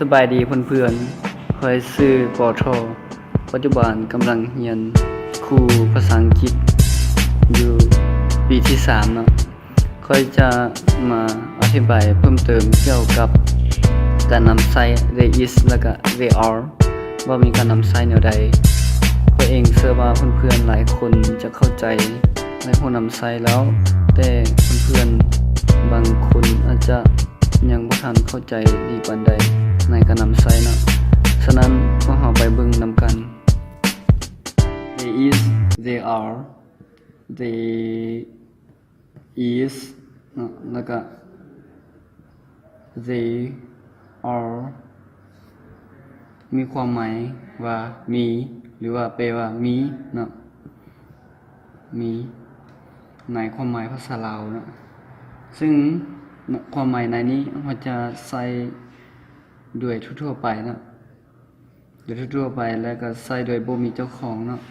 สบายดีเพื่อนๆคอยซื้อปอทอปัจจุบันกำลังเรียนครูภาษาอังกฤษอยู่ปีที่3เนาะค่อยจะมาอธิบายเพิ่มเติมเกี่ยวกับการนำใช้ there is แล้วก็ there are ว่ามีการนำใช้แนวใดข้อยเองเชื่อว่าเพื่อนๆหลายคนจะเข้าใจในผู้นำใช้แล้ว แต่เพื่อนๆบางคนอาจจะยังบ่ทันเข้าใจดีปานใดในการนำใช้เนาะฉะนั้นพวกเราไปเบิ่งนำกัน there is there are there is เนาะแล้วก็ they are มีความหมายว่ามีหรือว่าแปลว่ามีเนาะมีในความหมายภาษาลาวเนาะซึ่งความหมายในนี้เราจะใส่ด้วยทั่วๆไปเนาะโดยทั่วๆไปแล้วก็ใส่โดยบ่มีเจ้าของเนาะ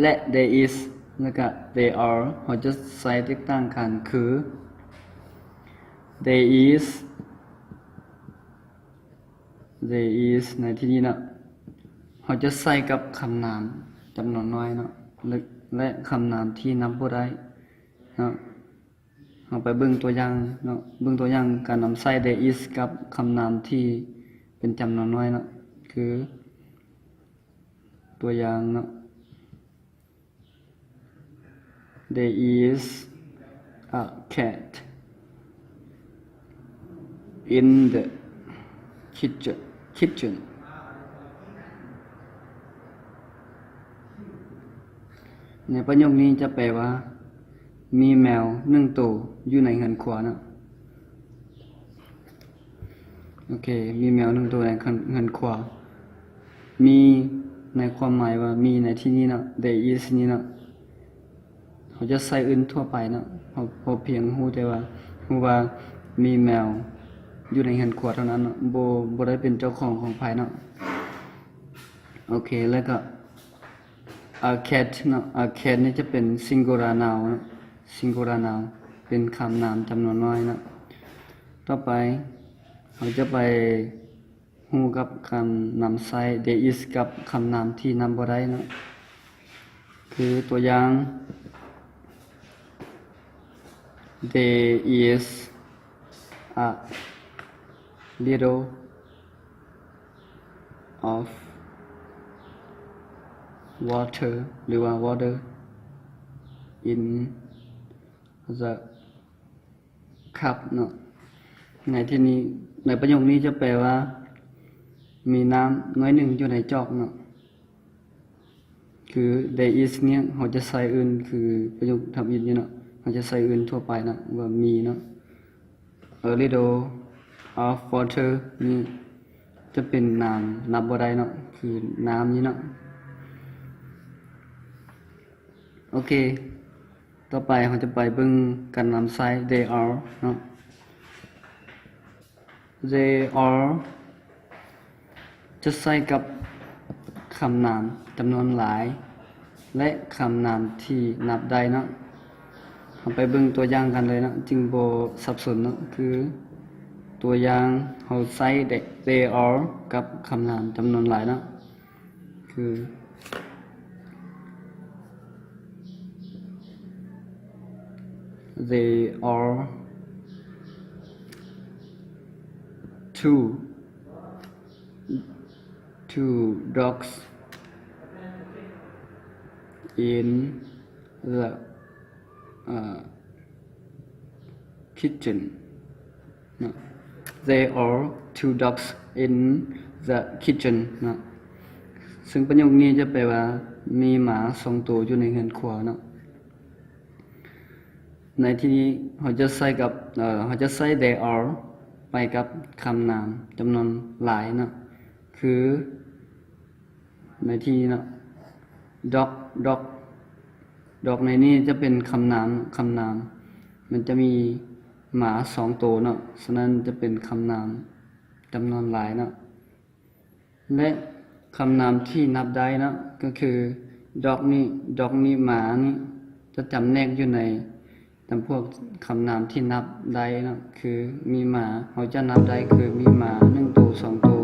และ there is แล้วก็ there are เราจะใส่แตกต่างกันคือ there is ในที่นี้เนาะเราจะใส่กับคำนามจำนวนน้อยเนาะและคำนามที่นับบ่ได้เนาะเราไปเบิ่งตัวอย่างเนาะเบิ่งตัวอย่างการนำใช้ there is กับคำนามที่เป็นจำนวนน้อยเนาะคือตัวอย่างเนาะ there is a cat in the kitchenในประโยคนี้จะแปลว่ามีแมว1ตัวอยู่ในเรือนครัวนะโอเคมีแมว1ตัวในเรือนครัวมีในความหมายว่ามีในที่นี้นะ there is นี่นะเขาจะใส่อื่นทั่วไปนะพอเพียงรู้แต่ว่ารู้ว่ามีแมวอยู่ในเรือนครัวเท่านั้นนะบ่ได้เป็นเจ้าของภายเนาะโอเคแล้วก็a cat เนาะ a cat นี่จะเป็น singular noun เนาะ singular noun เป็นคำนามจำนวนน้อยเนาะต่อไปเราจะไปฮู้กับคำนำใช้ there is กับคำนามที่นำบ่ได้เนาะคือตัวอย่าง there is a little of water หรือว่า water in the cup เนาะในที่นี้ในประโยคนี้จะแปลว่ามีน้ำน้อยหนึ่งอยู่ในจอกเนาะคือ there is เนี่ยเราจะใส่อื่นคือประโยคทำอินนี่เนาะเราจะใส่อื่นทั่วไปนะว่ามีเนาะ a little of water นี่จะเป็นน้ำนับบ่ได้เนาะคือน้ำนี่เนาะโอเคต่อไปเราจะไปเบิ่งการนำใช้ they are เนาะ they are จะใช้กับคำนามจำนวนหลายและคำนามที่นับได้เนาะเราไปเบิ่งตัวอย่างกันเลยเนาะจึงบ่สับสนเนาะคือตัวอย่างเราใช้ they are กับคำนามจำนวนหลายเนาะคือ they are two dogs in the kitchen no. There are two dogs in the kitchen นะซึ่งประโยคนี้จะแปลว่ามีหมา2ตัวอยู่ในเรือนครัวเนาะในที่นี้เราจะใส่กับเราจะใส่ there are ไปกับคำนามจำนวนหลายเนาะคือในที่นี้เนาะ dog ในนี้จะเป็นคำนามมันจะมีหมา2ตัวเนาะฉะนั้นจะเป็นคำนามจำนวนหลายเนาะและคำนามที่นับได้เนาะก็คือ dog นี่หมานี่จะจำแนกอยู่ใน จำพวกคำนามที่นับได้เนาะคือมีหมาเขาจะนับได้คือมีหมา1ตัว2ตัว